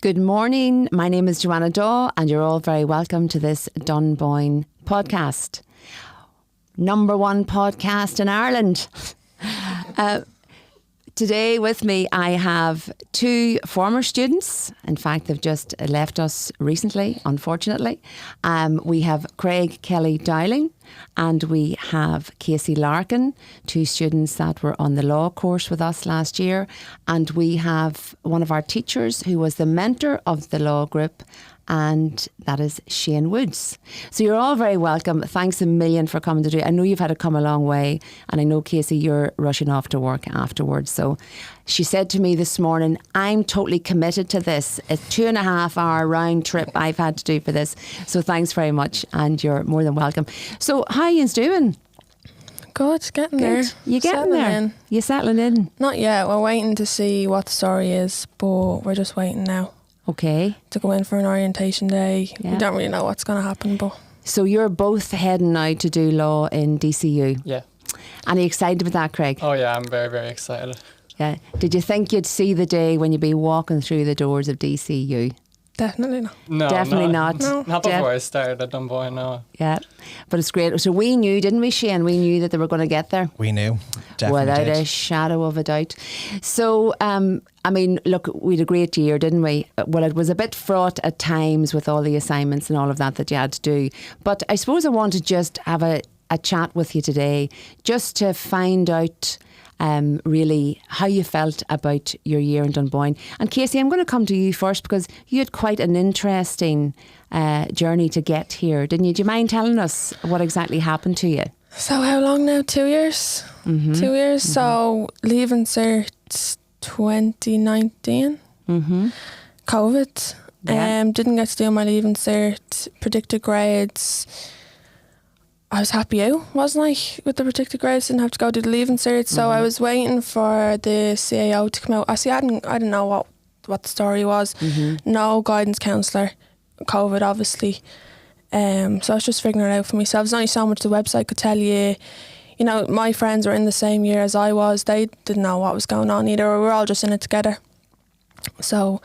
Good morning. My name is Joanna Daw, and you're all very welcome to this Dunboyne Podcast. Number one podcast in Ireland. Today with me I have two former students. In fact, they've just left us recently, unfortunately. We have Craig Kelly Dowling and we have Casey Larkin, two students that were on the law course with us last year. And we have one of our teachers who was the mentor of the law group, and that is Shane Woods. So you're all very welcome. Thanks a million for coming today. I know you've had to come a long way, and I know, Casey, you're rushing off to work afterwards. So she said to me this morning, I'm totally committed to this. A 2.5 hour round trip I've had to do for this. So thanks very much, and you're more than welcome. So how are you doing? Good, getting there. You getting there? You settling in? Not yet. We're waiting to see what the story is, but we're just waiting now. Okay. To go in for an orientation day. Yeah. We don't really know what's going to happen, but... So you're both heading now to do law in DCU? Yeah. And are you excited about that, Craig? Oh yeah, I'm very, very excited. Yeah. Did you think you'd see the day when you'd be walking through the doors of DCU? Definitely not. No, definitely not. No. Not before I started at Dunboyne, no. Yeah, but it's great. So we knew, didn't we, Shane? We knew that they were going to get there. We knew, definitely without did. a shadow of a doubt. So, I mean, look, we had a great year, didn't we? Well, it was a bit fraught at times with all the assignments and all of that you had to do. But I suppose I want to just have a chat with you today, just to find out really how you felt about your year in Dunboyne. And Casey, I'm going to come to you first because you had quite an interesting journey to get here, didn't you? Do you mind telling us what exactly happened to you? So how long now? 2 years? Mm-hmm. 2 years. Mm-hmm. So leaving cert 2019. Mm-hmm. COVID. Yeah. Didn't get to do my leaving cert, predicted grades. I was happy out, wasn't I, with the predicted grades? Didn't have to go do the leaving cert, so I was waiting for the CAO to come out. I didn't know what the story was. Mm-hmm. No guidance counsellor, COVID obviously. So I was just figuring it out for myself. There's only so much the website could tell you. You know, my friends were in the same year as I was. They didn't know what was going on either. We were all just in it together. So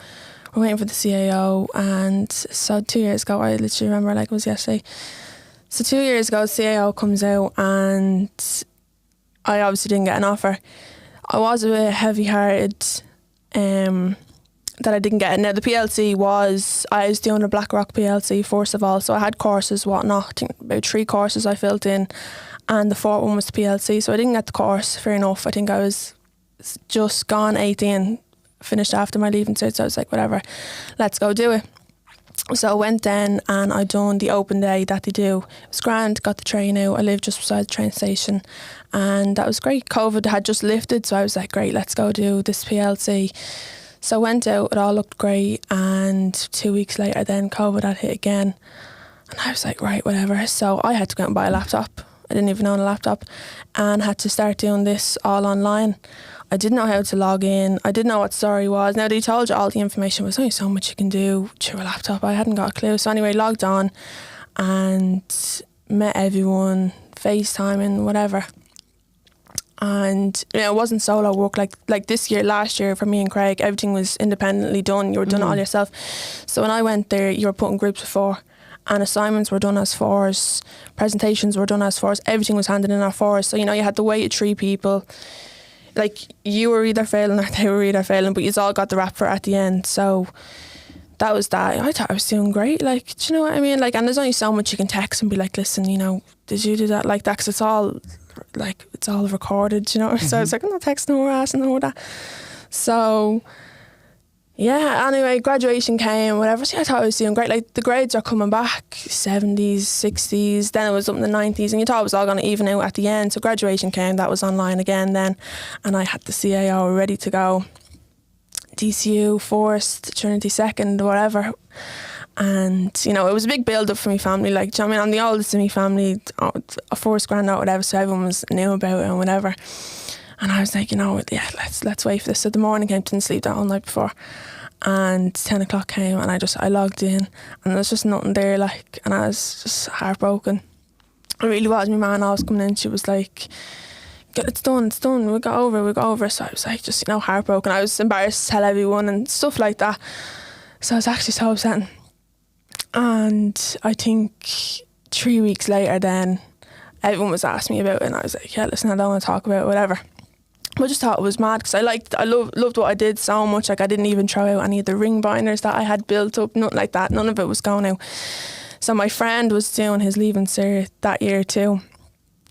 we're waiting for the CAO, and so 2 years ago, I literally remember like it was yesterday. So 2 years ago, CAO comes out and I obviously didn't get an offer. I was a bit heavy-hearted that I didn't get it. Now, the PLC I was doing a BlackRock PLC first of all, so I had courses, whatnot. I think about 3 courses I filled in, and the 4th one was the PLC, so I didn't get the course, fair enough. I think I was just gone 18, finished after my leaving cert, so I was like, whatever, let's go do it. So I went then and I done the open day that they do. It was grand, got the train out. I lived just beside the train station and that was great. COVID had just lifted, so I was like, great, let's go do this PLC. So I went out, it all looked great, and 2 weeks later then COVID had hit again. And I was like, right, whatever. So I had to go out and buy a laptop. I didn't even own a laptop, and had to start doing this all online. I didn't know how to log in. I didn't know what story was. Now, they told you all the information. There's only so much you can do through a laptop. I hadn't got a clue. So anyway, logged on and met everyone, FaceTiming, whatever. And you know, it wasn't solo work like this year. Last year for me and Craig, everything was independently done. You were doing it all yourself. So when I went there, you were put in groups of 4. And assignments were done as 4s. Presentations were done as 4s. Everything was handed in as 4s. So, you know, you had to wait 3 people. Like, you were either failing or they were either failing, but you all got the rap for it at the end. So that was that. I thought I was doing great. Like, do you know what I mean? Like, and there's only so much you can text and be like, listen, you know, did you do that like that? Because it's all recorded, you know? Mm-hmm. So I was like, I'm not texting her ass and all that. So yeah, anyway, graduation came, whatever. So I thought I was doing great. Like, the grades are coming back, 70s, 60s, then it was up in the 90s, and you thought it was all going to even out at the end. So graduation came, that was online again then, and I had the CAO ready to go. DCU first, Trinity second, whatever. And, you know, it was a big build-up for my family. Like, do you know what I mean? I'm the oldest in my family, a first granddaughter, whatever, so everyone was knew about it and whatever. And I was like, you know, yeah, let's wait for this. So the morning came, didn't sleep that whole night before. And 10 o'clock came and I logged in and there was just nothing there, like, and I was just heartbroken. It really was. My man always coming in, she was like, it's done, we'll go over. So I was like, just, you know, heartbroken. I was embarrassed to tell everyone and stuff like that. So it was actually so upsetting. And I think 3 weeks later then, everyone was asking me about it, and I was like, yeah, listen, I don't want to talk about it, whatever. But I just thought it was mad because I loved what I did so much. Like, I didn't even throw out any of the ring binders that I had built up, nothing like that. None of it was going out. So my friend was doing his leaving cert that year too.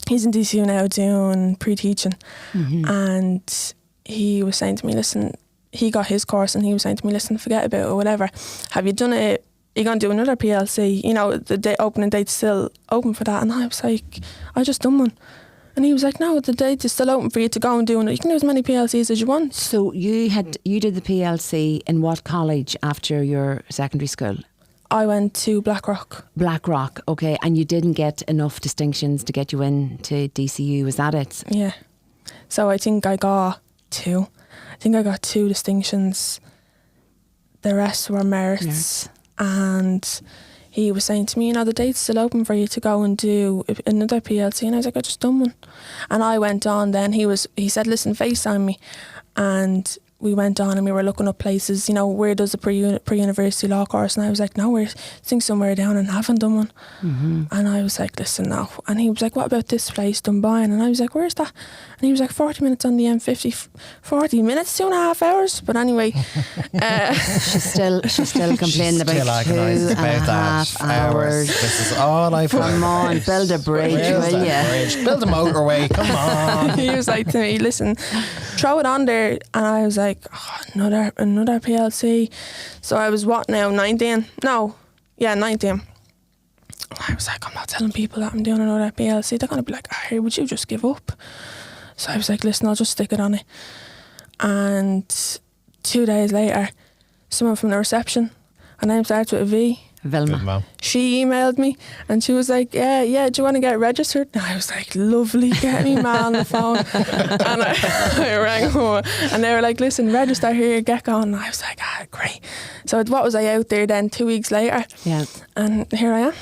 He's in DCU now doing pre-teaching. And he was saying to me, listen, he got his course and he was saying to me, listen, forget about it or whatever. Have you done it? You're going to do another PLC? You know, the opening date's still open for that. And I was like, I just done one. And he was like, no, the date is still open for you to go and do it. You can do as many PLCs as you want. So you did the PLC in what college after your secondary school? I went to Blackrock. Blackrock, okay. And you didn't get enough distinctions to get you into DCU, was that it? Yeah. So I think I got 2. I think I got 2 distinctions. The rest were merits. And he was saying to me, you know, the date's still open for you to go and do another PLC. And I was like, I just done one. And I went on then. He said, listen, FaceTime me. And we went on and we were looking up places, you know, where does a pre-university law course? And I was like, no, I think somewhere down in Avondon. And I was like, listen, no. And he was like, what about this place, Dunboyne? And I was like, where's that? And he was like, 40 minutes on the M50. 40 minutes, 2.5 hours. But anyway, she's still complaining about still agonised about that. 2.5 hours. This is all I've heard. Come on, build a bridge, Where's will that you? bridge? Build a motorway, come on. he was like to me, listen, throw it on there. And I was like, oh, another PLC. So I was 19? No, yeah, 19. I was like, I'm not telling people that I'm doing another PLC. They're going to be like, hey, would you just give up? So I was like, listen, I'll just stick it on it. And 2 days later, someone from the reception, her name starts with a V. Vilma. She emailed me and she was like, yeah, do you want to get registered? And I was like, lovely, get me man on the phone. And I rang home and they were like, listen, register here, get going. And I was like, great. So what was I out there then 2 weeks later? Yeah. And here I am.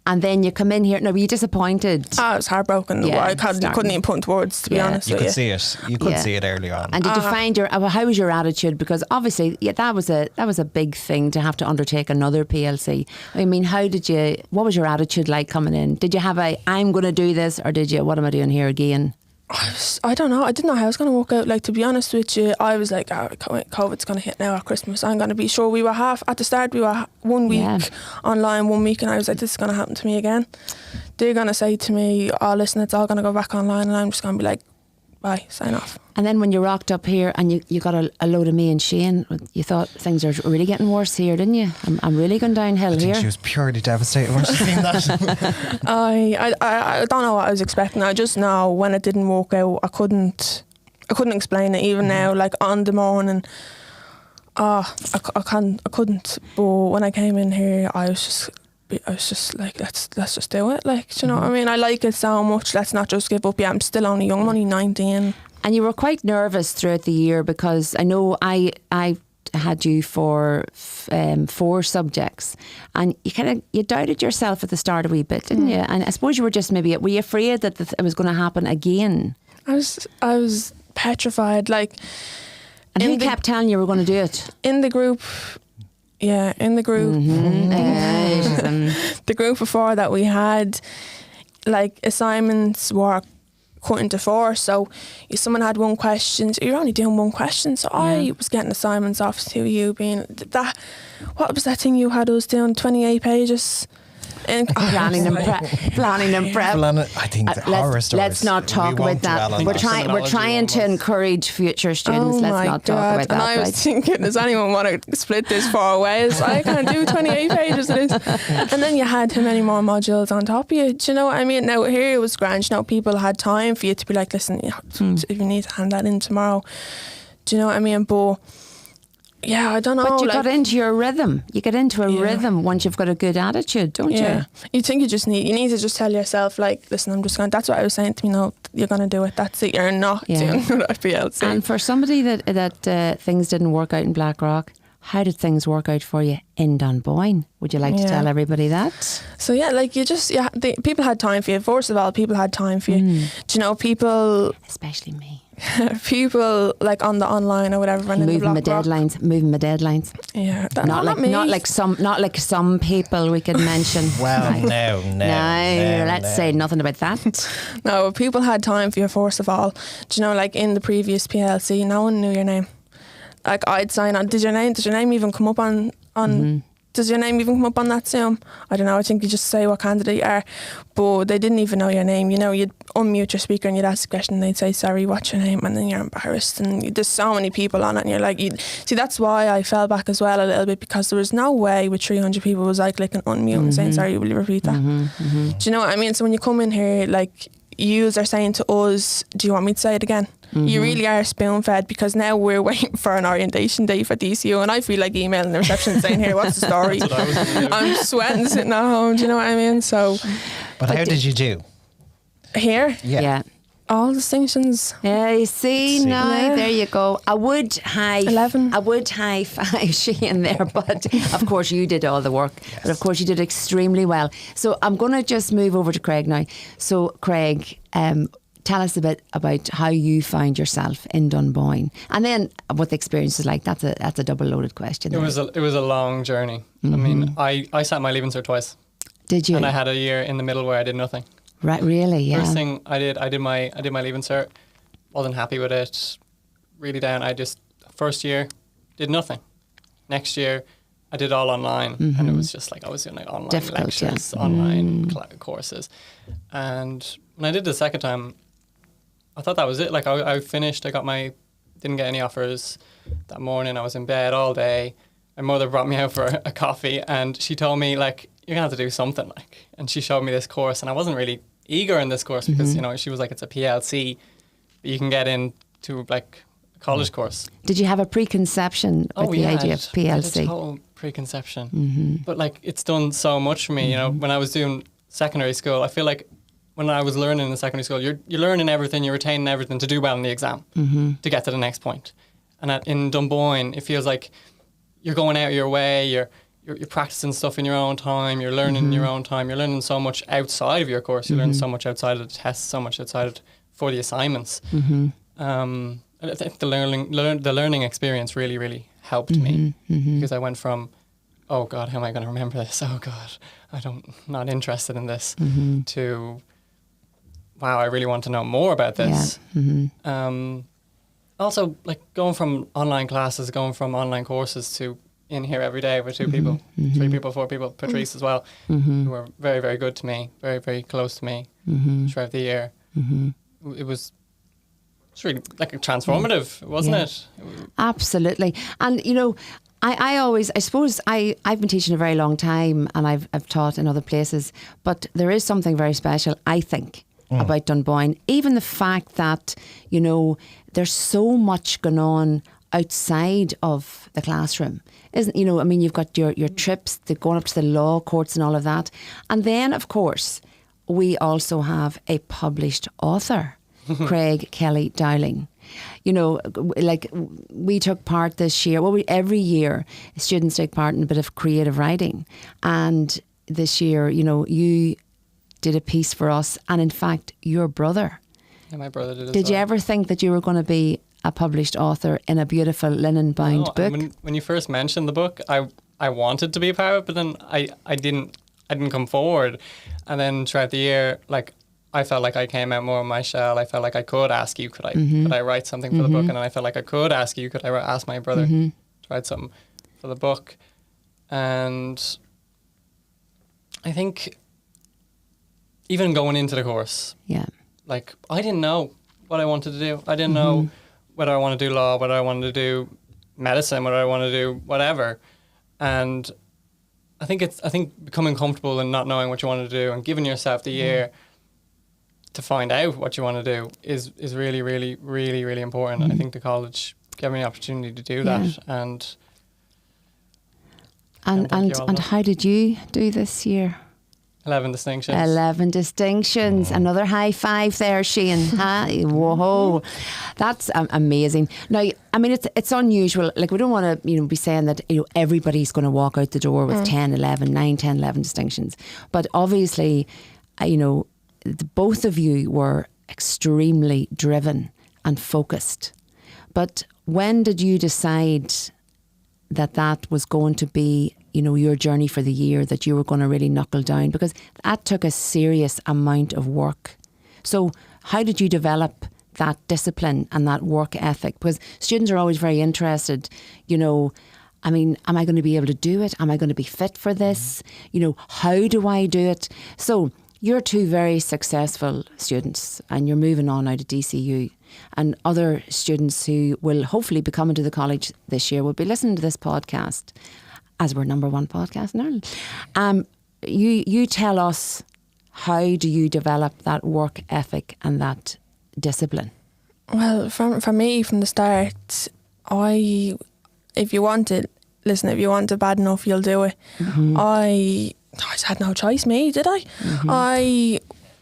And then you come in here. Now, were you disappointed? I was heartbroken. Yeah, I couldn't even put into words, to be honest You with could you. see it. You could see it early on. And did you find how was your attitude? Because obviously, that was a big thing to have to undertake another PLC. I mean, what was your attitude like coming in? Did you have I'm going to do this, or did you, what am I doing here again? I don't know. I didn't know how I was going to work out. Like, to be honest with you, I was like, COVID's going to hit now at Christmas. I'm going to be sure. We were at the start, we were 1 week online, 1 week, and I was like, this is going to happen to me again. They're going to say to me, oh, listen, it's all going to go back online, and I'm just going to be like, bye, sign off. And then when you rocked up here and you got a load of me and Shane, you thought things are really getting worse here, didn't you? I'm really going downhill here. I think she was purely devastated when she seen that. I don't know what I was expecting. I just know when it didn't work out, I couldn't explain it. Even now, like on the morning, I couldn't. But when I came in here, I was just like, let's just do it. Like, do you know what I mean? I like it so much. Let's not just give up. Yeah, I'm still only young. I'm only 19. And you were quite nervous throughout the year because I know I had you for 4 subjects, and you doubted yourself at the start a wee bit, didn't you? And I suppose you were just were you afraid that it was going to happen again? I was petrified. Like, and who kept telling you were going to do it? In the group. Yeah, in the group. The group of 4 that we had, like, assignments were cut into 4. So if someone had 1 question, so you're only doing 1 question. So I was getting assignments off to you being that. What was that thing you had us doing? 28 pages. Planning and prep. I think the horror stories. Let's not talk about that. We're trying to encourage future students. Let's not talk about that. And I was thinking, does anyone want to split this 4 ways? I can't do 28 pages of this. And then you had how many more modules on top of you? Do you know what I mean? Now here it was grand. You know, people had time for you to be like, listen, if you need to hand that in tomorrow. Do you know what I mean? But yeah, I don't know. But you got into your rhythm. You get into a rhythm once you've got a good attitude, don't you? You think you need to just tell yourself, like, listen, I'm just going. That's what I was saying to me. No, you're going to do it. That's it. You're not doing that PLC. And for somebody that things didn't work out in Blackrock, how did things work out for you in Dunboyne? Would you like to tell everybody that? So like people had time for you. First of all, people had time for you. Do you know, people, especially me. people like on the online or whatever, running moving the block rock. Moving my deadlines. Yeah, Not like some people we could mention. Well, no, let's say nothing about that. No, people had time for you. First of all, do you know, like in the previous PLC, no one knew your name. Like I'd sign on. Did your name even come up on? Does your name even come up on that Zoom? I don't know. I think you just say what candidate you are, but they didn't even know your name. You know, you'd unmute your speaker and you'd ask a question and they'd say, sorry, what's your name? And then you're embarrassed. And there's so many people on it and you're like, see, that's why I fell back as well a little bit, because there was no way with 300 people was I clicking unmute and saying, sorry, will you repeat that? Do you know what I mean? So when you come in here, like, yous are saying to us, do you want me to say it again? You really are spoon fed, because now we're waiting for an orientation day for DCU and I feel like emailing the reception saying, here, what's the story? I'm sweating sitting at home, do you know what I mean? So, but how did you do? Here? Yeah. All distinctions. Yeah, you see, now there you go. I would high 11. I would high five Shane there, but of course you did all the work. Yes. But of course you did extremely well. So I'm going to just move over to Craig now. So Craig, tell us a bit about how you find yourself in Dunboyne, and then what the experience is like. That's a double loaded question. It was a long journey. I mean, I sat my Leaving Cert twice. Did you? And I had a year in the middle where I did nothing. Right, really? Yeah. First thing I did my Leaving Cert. Wasn't happy with it. Really down. First year did nothing. Next year I did all online, and it was just like I was doing like online lectures, online courses, and when I did the second time, I thought that was it. Like I finished. Didn't get any offers that morning. I was in bed all day. My mother brought me out for a coffee, and she told me, like, you're gonna have to do something, like. And she showed me this course, and I wasn't really eager in this course because you know, she was like, it's a PLC, but you can get into like a college course. Did you have a preconception with the idea of PLC? I had a total preconception, but like it's done so much for me. You know, when I was doing secondary school, I feel like when I was learning in the secondary school, you're learning everything, you're retaining everything to do well in the exam, to get to the next point. And in Dunboyne, it feels like you're going out of your way, you're practicing stuff in your own time, you're learning in your own time, you're learning so much outside of your course, you're learning so much outside of the tests, so much outside for the assignments. I think the learning experience really, really helped me, because I went from, oh God, how am I going to remember this? Oh God, not interested in this, to, wow, I really want to know more about this. Also, like going from online classes, going from online courses to in here every day with 2 people, 3 people, 4 people, Patrice as well, who were very, very good to me, very, very close to me throughout the year. It was really like transformative, wasn't it? Absolutely. And, you know, I suppose I've been teaching a very long time, and I've taught in other places, but there is something very special, I think, about Dunboyne. Even the fact that, you know, there's so much going on outside of the classroom, isn't, you know, I mean, you've got your trips, going up to the law courts and all of that. And then, of course, we also have a published author, Craig Kelly Dowling. You know, like we took part this year, every year students take part in a bit of creative writing. And this year, you know, you did a piece for us, and in fact, your brother. Yeah, my brother did as well. Did you ever think that you were going to be a published author in a beautiful linen-bound book? When you first mentioned the book, I wanted to be a part of it, but then I didn't come forward. And then throughout the year, like, I felt like I came out more of my shell. I felt like I could ask you, could I write something for the book? And then I felt like I could ask you, could I ask my brother to write something for the book? And I think even going into the course, like, I didn't know what I wanted to do. I didn't know whether I want to do law, whether I wanted to do medicine, whether I want to do whatever. And I think becoming comfortable and not knowing what you want to do and giving yourself the year to find out what you want to do is really, really, really, really important. I think the college gave me the opportunity to do that. And how did you do this year? 11 distinctions. 11 distinctions. Another high five there, Shane. Whoa, that's amazing. Now, I mean, it's unusual. Like, we don't want to, be saying that, everybody's going to walk out the door with 10, 11, 9, 10, 11 distinctions. But obviously, both of you were extremely driven and focused. But when did you decide that that was going to be, you know, your journey for the year, that you were going to really knuckle down? Because that took a serious amount of work. So how did you develop that discipline and that work ethic? Because students are always very interested, you know, I mean, am I going to be able to do it? Am I going to be fit for this? You know, how do I do it? So you're two very successful students and you're moving on out of DCU, and other students who will hopefully be coming to the college this year will be listening to this podcast, as we're number one podcast in Ireland. You tell us, how do you develop that work ethic and that discipline? Well, for me, from the start, if you want it bad enough, you'll do it. I just had no choice, did I?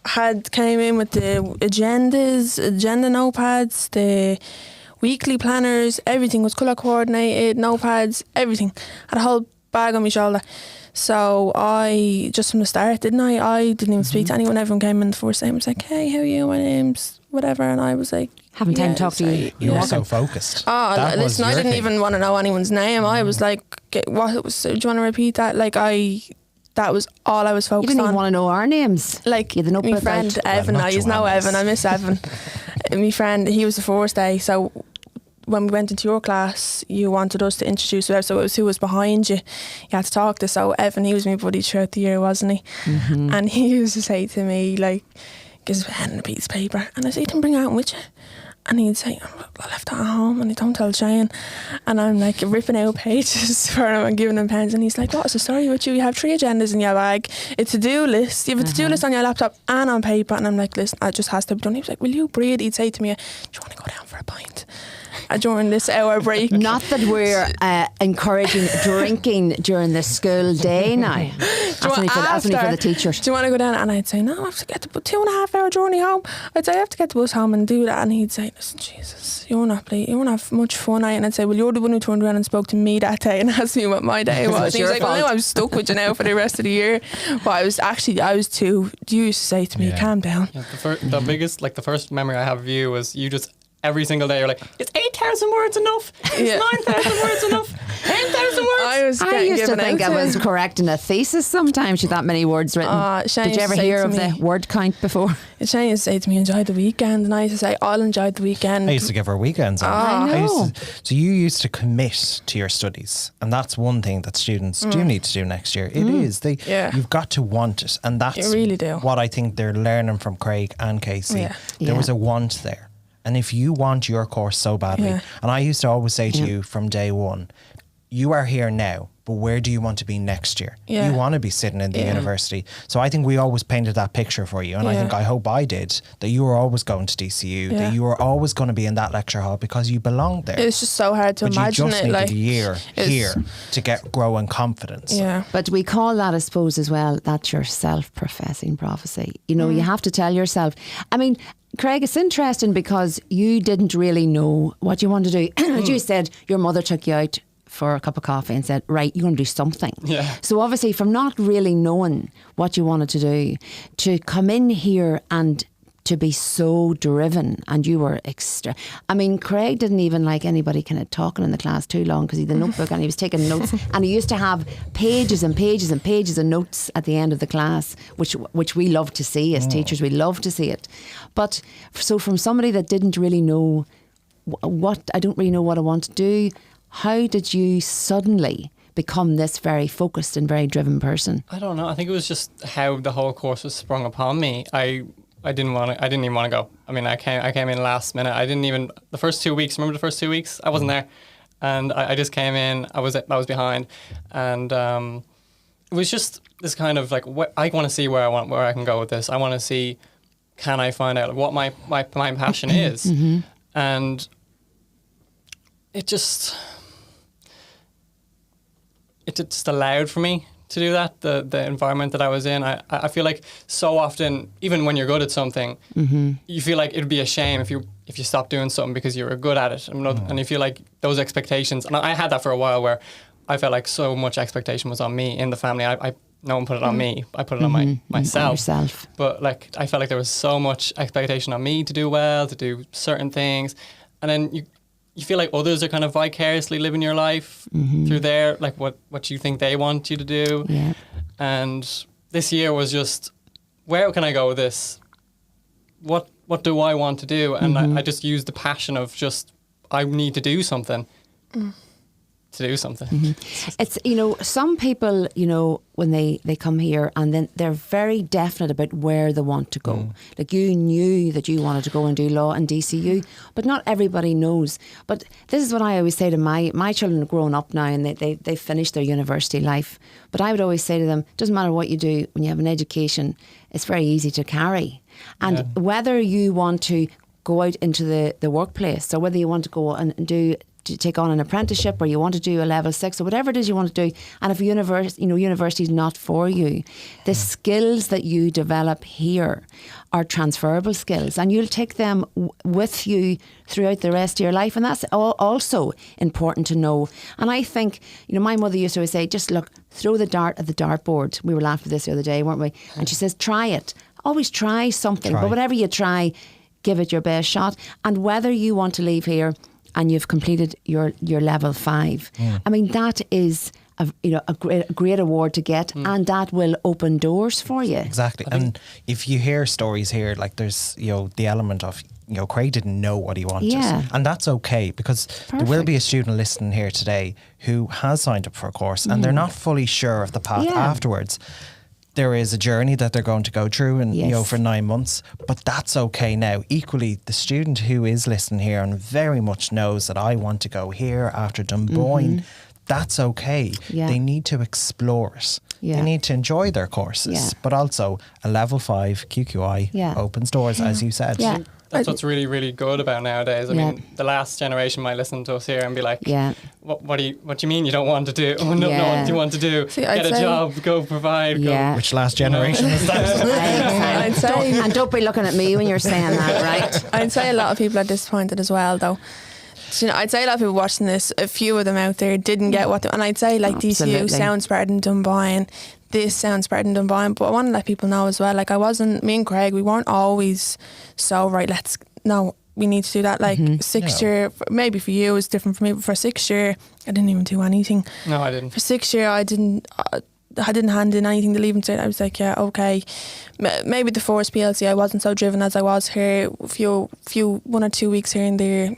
I came in with the agenda notepads, the weekly planners, everything was colour coordinated, notepads, everything. Had a whole bag on my shoulder. So I, just from the start, I didn't even speak to anyone. Everyone came in the first day and was like, hey, how are you? My name's whatever. And I was like, having time to talk to you. You were so focused. Oh, listen, I didn't even want to know anyone's name. I was like, do you want to repeat that? Like, that was all I was focused on. You didn't even want to know our names. Like, you had the notebook my friend out. Evan, I used to know Evan, I miss Evan. My friend, he was the first day, so when we went into your class, you wanted us to introduce whoever, so it was who was behind you. You had to talk to. So Evan, he was my buddy throughout the year, wasn't he? And he used to say to me, like, gives a pen and a piece of paper, and I say, you can bring it out with you. And he'd say, I left that at home, and he don't tell Shane. And I'm like ripping out pages for him and giving him pens, and he's like, what's the story with you? You have 3 agendas in your bag, a to-do list, you have a to-do list on your laptop and on paper. And I'm like, listen, it just has to be done. He was like, will you breathe? He'd say to me, do you want to go down for a pint during this hour break? Not that we're encouraging drinking during the school day now. That's only for the teachers. Do you want to go down? And I'd say, no, I have to get the 2.5 hour journey home. I'd say, I have to get the bus home and do that. And he'd say, listen, Jesus, you won't have much fun, are you? And I'd say, well, you're the one who turned around and spoke to me that day and asked me what my day was. And he was like, well, no, I'm stuck with you now for the rest of the year. But I was too, you used to say to me, calm down. Yeah, the biggest, like the first memory I have of you was you just, every single day you're like, is 8,000 words enough? Is 9,000 words enough? 10,000 words? I used to think I was correcting a thesis sometimes with that many words written. Did you ever hear of the word count before? Shane used to say to me, enjoy the weekend. And I used to say, I'll enjoy the weekend. I used to give her weekends. I know. So you used to commit to your studies. And that's one thing that students do need to do next year. It is. You've got to want it. And that's you really do. What I think they're learning from Craig and Casey. There was a want there. And if you want your course so badly, and I used to always say to you from day one, you are here now, but where do you want to be next year? You want to be sitting in the university. So I think we always painted that picture for you. And I hope I did, that you were always going to DCU, that you were always going to be in that lecture hall because you belonged there. It's just so hard to imagine you just it. Needed a year here to get growing confidence. Yeah. But we call that, I suppose, as well, that's your self-professing prophecy. You know, you have to tell yourself. I mean, Craig, it's interesting because you didn't really know what you wanted to do. As you said, your mother took you out for a cup of coffee and said, right, you're going to do something. Yeah. So obviously from not really knowing what you wanted to do, to come in here and to be so driven, and you were extra. I mean, Craig didn't even like anybody kind of talking in the class too long because he had the notebook and he was taking notes, and he used to have pages and pages and pages of notes at the end of the class, which we love to see as teachers. We love to see it. But so from somebody that didn't really know I don't really know what I want to do, how did you suddenly become this very focused and very driven person? I don't know. I think it was just how the whole course was sprung upon me. I didn't even want to go. I mean, I came in last minute. I didn't even, the first 2 weeks, remember the first 2 weeks? I wasn't there. And I just came in, I was behind. And it was just this kind of like, I want to see where I can go with this. I want to see, can I find out what my passion is? And it just allowed for me to do that, the environment that I was in. I feel like so often, even when you're good at something, you feel like it'd be a shame if you stop doing something because you were good at it. And you feel like those expectations, and I had that for a while where I felt like so much expectation was on me in the family. I no one put it on me. I put it on myself. Yourself. But like, I felt like there was so much expectation on me to do well, to do certain things. And then you feel like others are kind of vicariously living your life through their, like what you think they want you to do. Yeah. And this year was just, where can I go with this? What do I want to do? And I just used the passion of just, I need to do something. To do something. It's, some people, when they come here and then they're very definite about where they want to go. Like you knew that you wanted to go and do law and DCU, but not everybody knows. But this is what I always say to my children are grown up now and they've finished their university life. But I would always say to them, doesn't matter what you do, when you have an education, it's very easy to carry. And whether you want to go out into the workplace or whether you want to go and take on an apprenticeship or you want to do a level 6 or whatever it is you want to do, and if university is not for you, the skills that you develop here are transferable skills and you'll take them with you throughout the rest of your life, and that's also important to know. And I think, my mother used to always say, just look, throw the dart at the dartboard. We were laughing at this the other day, weren't we? And she says, try it. Always try something, but whatever you try, give it your best shot. And whether you want to leave here and you've completed your level 5. I mean, that is a great award to get, and that will open doors for you. Exactly. And if you hear stories here, like there's the element of Craig didn't know what he wanted, and that's okay, because there will be a student listening here today who has signed up for a course and they're not fully sure of the path afterwards. There is a journey that they're going to go through and for 9 months, but that's okay now. Equally, the student who is listening here and very much knows that I want to go here after Dunboyne, that's okay. They need to explore it. They need to enjoy their courses, but also a level 5 QQI opens doors, as you said. That's what's really, really good about nowadays. I mean, the last generation might listen to us here and be like, what do you mean you don't want to do? What do you want to do? Get a job, go provide. Go. Which last generation is that? I'd say, and don't be looking at me when you're saying that, right? I'd say a lot of people are disappointed as well, though. So, I'd say a lot of people watching this, a few of them out there didn't get what they, and I'd say like DCU sounds better than Dunboyne, this sounds better than Dunboyne, but I want to let people know as well, like me and Craig, we weren't always so we need to do that. Like sixth year, maybe for you it was different for me, but for sixth year I didn't even do anything. No, I didn't. For sixth year I didn't hand in anything to Leaving Cert. I was like, okay, maybe the Force PLC I wasn't so driven as I was here. Few 1 or 2 weeks here and there.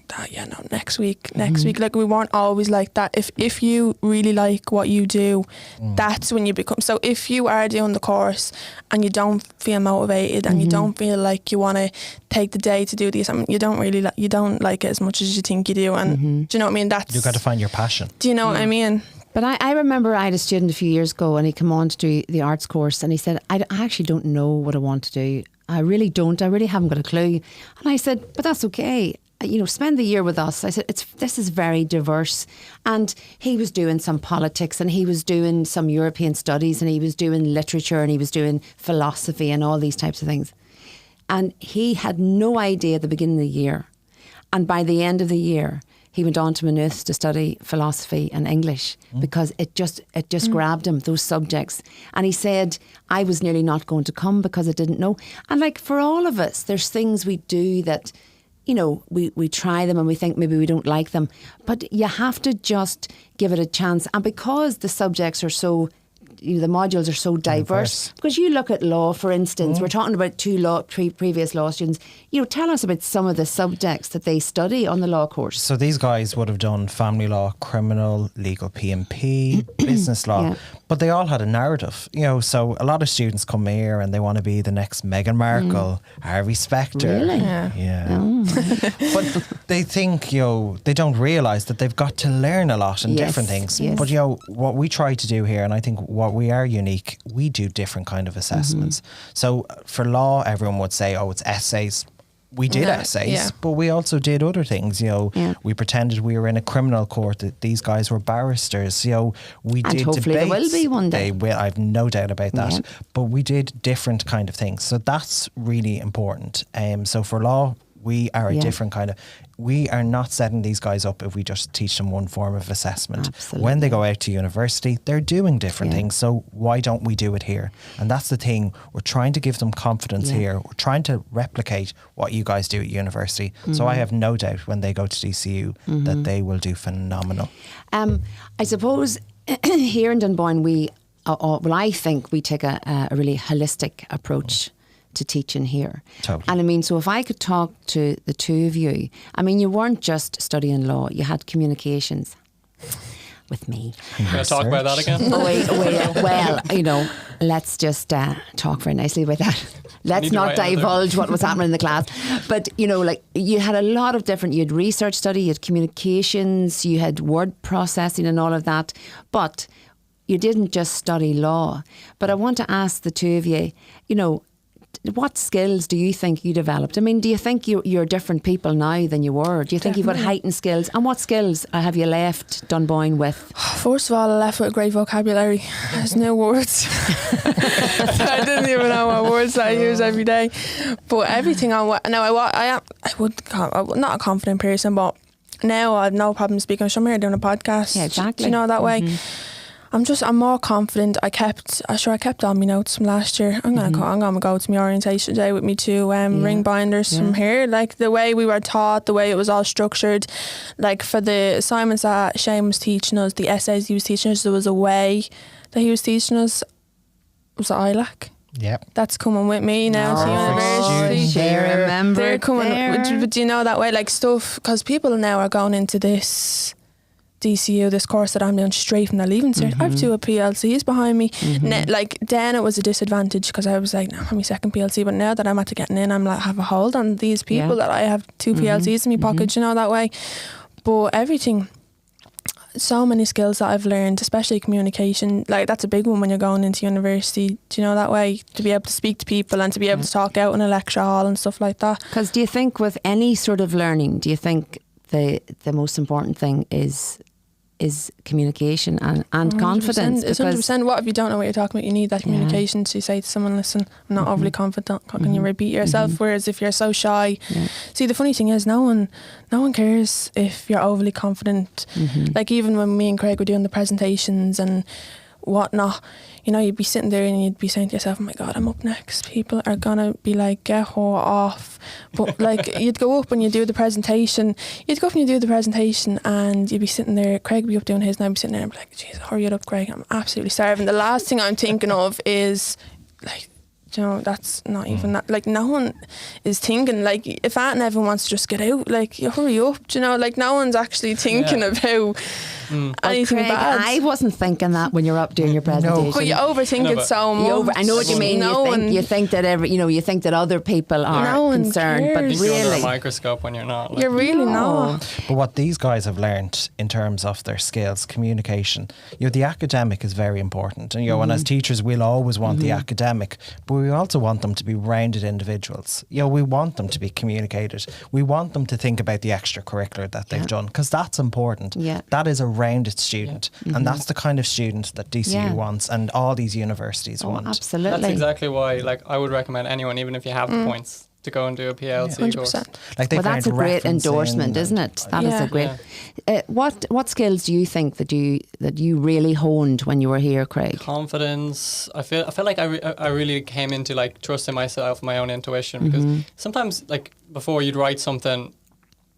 Next week. Like, we weren't always like that. If you really like what you do, that's when you become. So if you are doing the course and you don't feel motivated and you don't feel like you want to take the day to do this, I mean, you don't like it as much as you think you do. And do you know what I mean? You've got to find your passion. Do you know what I mean? But I remember I had a student a few years ago and he came on to do the arts course and he said, I actually don't know what I want to do. I really don't. I really haven't got a clue. And I said, but that's okay. Spend the year with us. I said, this is very diverse. And he was doing some politics and he was doing some European studies and he was doing literature and he was doing philosophy and all these types of things. And he had no idea at the beginning of the year. And by the end of the year, he went on to Maynooth to study philosophy and English because it just grabbed him, those subjects. And he said, I was nearly not going to come because I didn't know. And like for all of us, there's things we do that, we try them and we think maybe we don't like them. But you have to just give it a chance. And because the subjects are so, the modules are so diverse. Because you look at law, for instance, we're talking about three previous law students. Tell us about some of the subjects that they study on the law course. So these guys would have done family law, criminal, legal P&P, business law, but they all had a narrative. So a lot of students come here and they want to be the next Meghan Markle, Harvey Specter. Really? Yeah. Oh. But they think, they don't realise that they've got to learn a lot and different things. Yes. But what we try to do here, and I think what we are unique, we do different kind of assessments. So for law, everyone would say, it's essays. We did essays, but we also did other things. We pretended we were in a criminal court, that these guys were barristers. We did hopefully debates. They will be one day. They will. I've no doubt about that. Yeah. But we did different kind of things. So that's really important. So for law, We are a different kind of, we are not setting these guys up if we just teach them one form of assessment. Absolutely. When they go out to university, they're doing different things. So why don't we do it here? And that's the thing. We're trying to give them confidence here. We're trying to replicate what you guys do at university. So I have no doubt when they go to DCU that they will do phenomenal. I suppose here in Dunboyne, I think we take a really holistic approach to teaching here. Totally. And I mean, so if I could talk to the two of you, I mean, you weren't just studying law, you had communications with me. Can I talk about that again? Well, you know, let's just talk very nicely about that. Let's not divulge what was happening in the class. But, you know, like you had a lot of different, you had research study, you had communications, you had word processing and all of that. But you didn't just study law. But I want to ask the two of you, you know, what skills do you think you developed? I mean, do you think you're different people now than you were? Do you think you've got heightened skills? And what skills have you left Dunboyne with? First of all, I left with a great vocabulary. There's no words. I didn't even know what words I use every day. But everything I'm not a confident person, but now I have no problem speaking. I'm here doing a podcast. Yeah, exactly. Do you know, that way. I'm more confident. I kept all my notes from last year. I'm gonna go to my orientation day with me two ring binders from here. Like the way we were taught, the way it was all structured. Like for the assignments that Shane was teaching us, the essays he was teaching us, there was a way that he was teaching us. Was it ILAC? Yep. That's coming with me now to university. They're coming. But you know, that way, like stuff, because people now are going into this DCU, this course that I'm doing straight from the leaving cert. I've two PLCs behind me. Like then it was a disadvantage because I was like, no, I'm my second PLC, but now that I'm after getting in, I'm like, have a hold on these people that I have two PLCs in my pocket, you know, that way. But everything, so many skills that I've learned, especially communication, like that's a big one when you're going into university, do you know, that way, to be able to speak to people and to be able to talk out in a lecture hall and stuff like that. Because do you think with any sort of learning, do you think the most important thing is communication and confidence? It's 100%. What if you don't know what you're talking about? You need that communication to say to someone, listen, I'm not overly confident. Can you repeat yourself? Whereas if you're so shy, see, the funny thing is no one cares if you're overly confident. Like even when me and Craig were doing the presentations and whatnot, you know, you'd be sitting there and you'd be saying to yourself, oh my God, I'm up next. People are gonna be like, get her off. But like you'd go up and you do the presentation. And you'd be sitting there, Craig would be up doing his and I'd be sitting there and be like, jeez, hurry it up, Craig. I'm absolutely starving. The last thing I'm thinking of is like, you know, that's not even that. Like no one is thinking, like if Aunt and everyone wants to just get out, like you hurry up, you know, like no one's actually thinking about anything Craig, bad. I wasn't thinking that when you're up doing your presentation. But you overthink it so much. I know what you mean. You think that you think that other people are concerned, but you're really, under a microscope when you're not. Like. You're really not. But what these guys have learned in terms of their skills, communication, you know, the academic is very important. And you know, and as teachers, we'll always want the academic, but we also want them to be rounded individuals. You know, we want them to be communicated. We want them to think about the extracurricular that they've done, because that's important. Yeah. That is a rounded student, and that's the kind of student that DCU wants and all these universities want. Absolutely. That's exactly why, like, I would recommend anyone, even if you have the points, to go and do a PLC course. 100%. Like that's a great endorsement, isn't it? That is a great. What skills do you think that you really honed when you were here, Craig? Confidence. I feel like I really came into like trusting myself, my own intuition, because sometimes like before you'd write something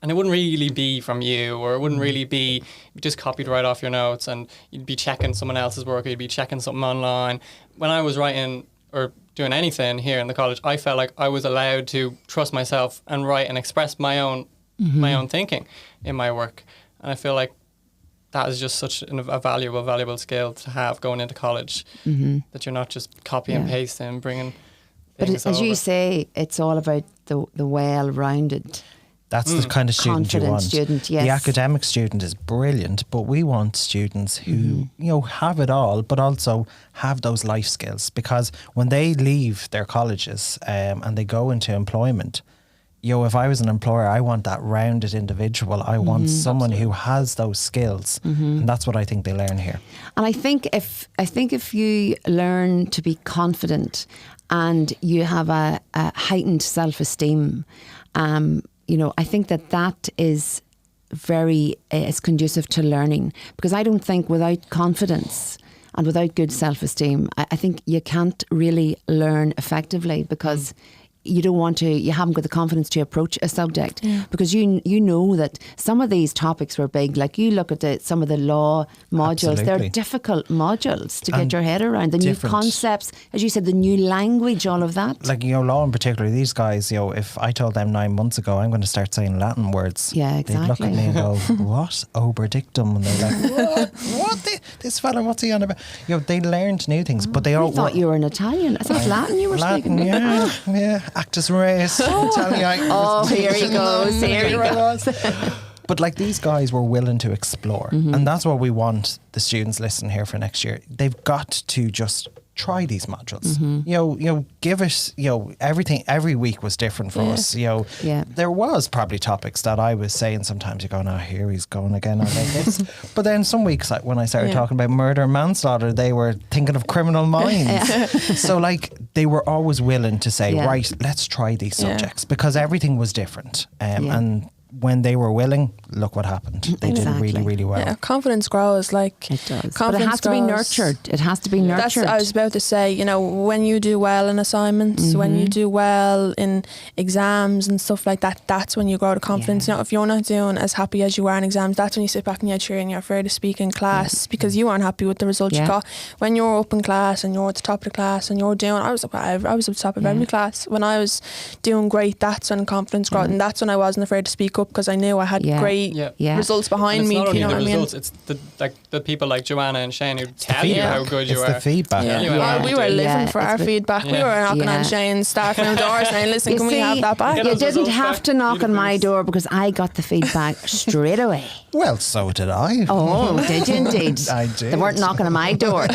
and it wouldn't really be from you, or it wouldn't really be, you just copied right off your notes, and you'd be checking someone else's work, or you'd be checking something online. When I was writing or doing anything here in the college, I felt like I was allowed to trust myself and write and express my own thinking in my work. And I feel like that is just such a valuable skill to have going into college, that you're not just copy and pasting and bringing things But as over. you say, it's all about the well-rounded. That's the kind of student you want. Student, yes. The academic student is brilliant, but we want students who, you know, have it all, but also have those life skills. Because when they leave their colleges and they go into employment, you know, if I was an employer, I want that rounded individual. I want someone who has those skills, and that's what I think they learn here. And I think if you learn to be confident and you have a heightened self-esteem, I think that is very is conducive to learning, because I don't think without confidence and without good self-esteem, I think you can't really learn effectively, because you haven't got the confidence to approach a subject, because you know that some of these topics were big. Like you look at some of the law modules, Absolutely. they're difficult modules to get your head around. The new concepts, as you said, the new language, all of that. Like, law in particular, these guys, if I told them 9 months ago I'm going to start saying Latin words, Yeah, exactly. they'd look at me and go, what? Oberdictum? And they're like, what? This fella, what's he on about? They learned new things, but they all... I thought you were an Italian. I thought Latin you were Latin, speaking. yeah. Actus reus. Italian. Oh, here he goes. Here he goes. But like, these guys were willing to explore, and that's what we want the students listening here for next year. They've got to just try these modules. Give us, everything. Every week was different for us. There was probably topics that I was saying sometimes, you go, "Oh, here he's going again on this." But then some weeks, like when I started talking about murder and manslaughter, they were thinking of Criminal Minds. So like, they were always willing to say, right, let's try these subjects, because everything was different. And when they were willing, look what happened. They did really, really well. Yeah, confidence grows. Like, It does. confidence But it has to be grows. nurtured. It has to be nurtured. That's, I was about to say, when you do well in assignments, when you do well in exams and stuff like that, that's when you grow the confidence. Yeah. If you're not doing as happy as you are in exams, that's when you sit back and you're afraid to speak in class because you aren't happy with the result you got. When you're up in class and you're at the top of the class and you're doing, I was at the top of every class. When I was doing great, that's when confidence grew, and that's when I wasn't afraid to speak up, because I knew I had great results behind me. It's not only you know the what I mean? results, it's the people like Joanna and Shane who tell you how good you it's are. the feedback. We were living for our feedback. We were knocking on Shane's staff room doors saying, listen, can we have that back? Get You those didn't results have back. to knock on my Beautiful. door, because I got the feedback straight away. Well, so did I. Oh, did you indeed? I did. They weren't knocking on my door.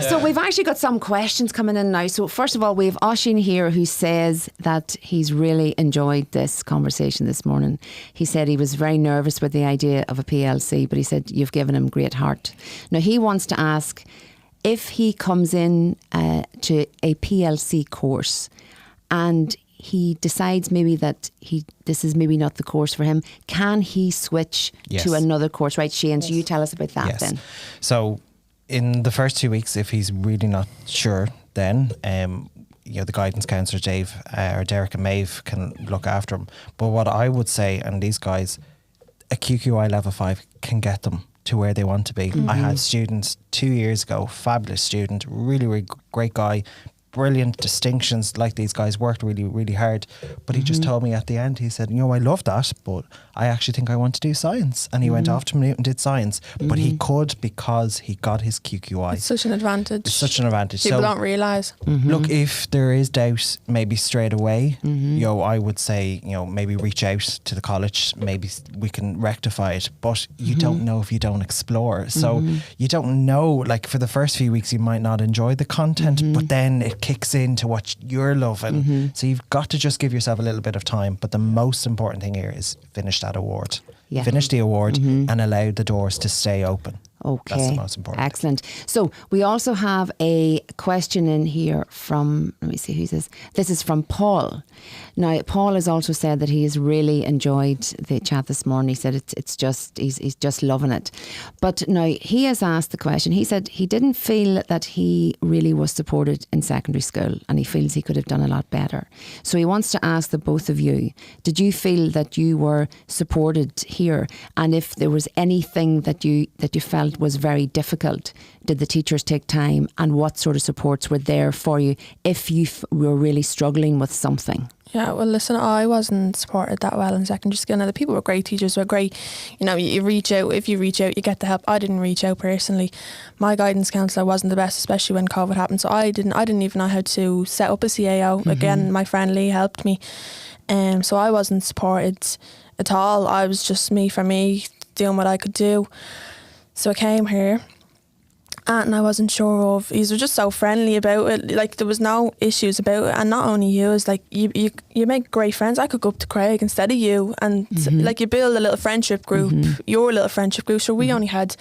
So we've actually got some questions coming in now. So first of all, we have Oshin here, who says that he's really enjoyed this conversation this morning. He said he was very nervous with the idea of a PLC, but he said you've given him great heart. Now he wants to ask, if he comes in to a PLC course and he decides maybe that this is maybe not the course for him, can he switch to another course? Right, Shane, so you tell us about that then. So in the first 2 weeks, if he's really not sure, then the guidance counsellor Dave or Derek and Maeve can look after him. But what I would say, and these guys, a QQI level 5 can get them to where they want to be. I had students 2 years ago, fabulous student, really, really great guy, brilliant distinctions. Like, these guys worked really, really hard, but he just told me at the end, he said, I love that, but I actually think I want to do science. And he went off to Maynooth and did science, but he could, because he got his QQI. It's such an advantage. It's such an advantage. People So, don't realise. look, if there is doubt, maybe straight away, I would say, maybe reach out to the college. Maybe we can rectify it. But you don't know if you don't explore. So you don't know. Like, for the first few weeks, you might not enjoy the content, but then it kicks into what you're loving. So you've got to just give yourself a little bit of time. But the most important thing here is finish that award. Yeah. Finish the award and allow the doors to stay open. Okay. That's the most important. Excellent. So we also have a question in here from, let me see who's this. This is from Paul. Now, Paul has also said that he has really enjoyed the chat this morning. He said it's just, he's just loving it. But now he has asked the question. He said he didn't feel that he really was supported in secondary school, and he feels he could have done a lot better. So he wants to ask the both of you, did you feel that you were supported here? And if there was anything that you felt was very difficult, did the teachers take time, and what sort of supports were there for you if you were really struggling with something? Yeah, well, listen, I wasn't supported that well in secondary school. Now, the people were great, teachers were great. You reach out. If you reach out, you get the help. I didn't reach out personally. My guidance counsellor wasn't the best, especially when COVID happened. So I didn't even know how to set up a CAO. Again, my friend Lee helped me. So I wasn't supported at all. I was just me for me, doing what I could do. So I came here, and I wasn't sure of. He was just so friendly about it. Like, there was no issues about it. And not only you, it's like you make great friends. I could go up to Craig instead of you, and like, you build a little friendship group, your little friendship group. So we only had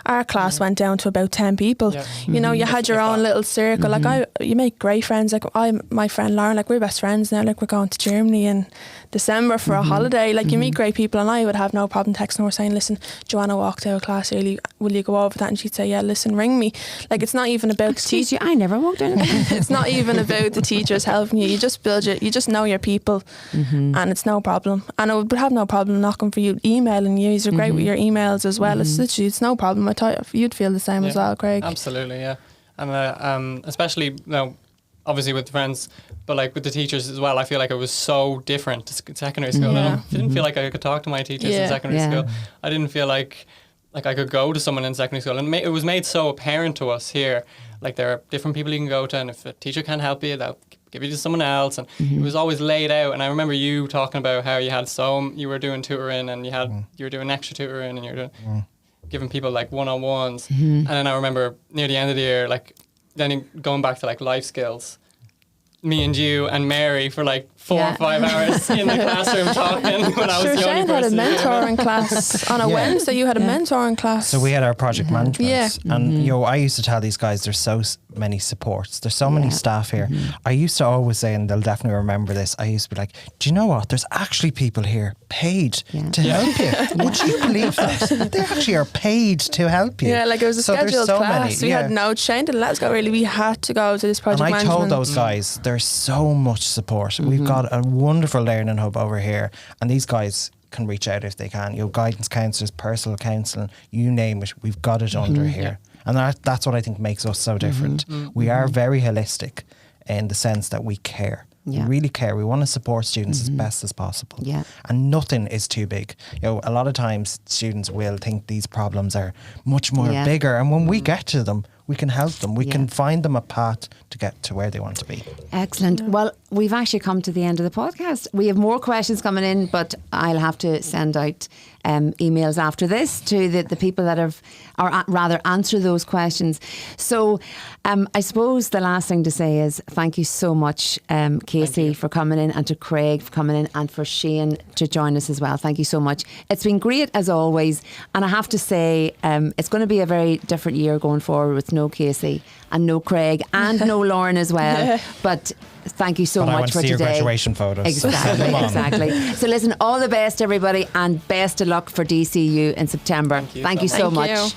our class went down to about 10 people. Yeah. You know, you had your own little circle. Like you make great friends. Like my friend Lauren, like we're best friends now. Like we're going to Germany in December for a holiday. Like you meet great people, and I would have no problem texting her saying, listen, Joanna walked out of class early, will you go over that? And she'd say, yeah, listen, ring me. Like it's not even about the teacher. I never walked out. It's not even about the teachers helping you. You just you just know your people, and it's no problem. And I would have no problem knocking for you, emailing you. You're great with your emails as well. It's literally, it's no problem. I thought you'd feel the same as well, Craig. Absolutely, yeah. And especially, you know, obviously with friends, but like with the teachers as well, I feel like it was so different to secondary school. I didn't feel like I could talk to my teachers in secondary school. I didn't feel like I could go to someone in secondary school, and it was made so apparent to us here. Like there are different people you can go to, and if a teacher can't help you, they'll give you to someone else. And it was always laid out. And I remember you talking about how you were doing tutoring, and you were doing extra tutoring, and you were doing giving people like one-on-ones. And then I remember near the end of the year, like then going back to like life skills, me and you and Mary for like 4 or 5 hours in the classroom talking when I was the only Shane had a person mentoring class on a Wednesday. You had a mentoring class. So we had our project management. Yeah. And, you know, I used to tell these guys there's so many supports. There's so many staff here. I used to always say, and they'll definitely remember this, I used to be like, do you know what? There's actually people here paid to help you. Would you believe that? They actually are paid to help you. Yeah, like it was a scheduled class. We had no Shane didn't let us go really. We had to go to this project management. And I management. told those guys, there's so much support. We've got a wonderful learning hub over here, and these guys can reach out if they can. You know, guidance counsellors, personal counselling, you name it, we've got it under here. And that's what I think makes us so different. We are very holistic in the sense that we care. We really care. We want to support students as best as possible. And nothing is too big. You know, a lot of times students will think these problems are much more bigger, and when we get to them, we can help them. We can find them a path to get to where they want to be. Excellent. Well, we've actually come to the end of the podcast. We have more questions coming in, but I'll have to send out emails after this to the people that rather answer those questions. So I suppose the last thing to say is thank you so much, Casey, for coming in, and to Craig for coming in, and for Shane to join us as well. Thank you so much. It's been great as always. And I have to say, it's going to be a very different year going forward with no Casey and no Craig and no Lauren as well. But thank you so much I want for to see today. your graduation photos. Exactly. So listen, all the best, everybody, and best of luck for DCU in September. Thank you so much.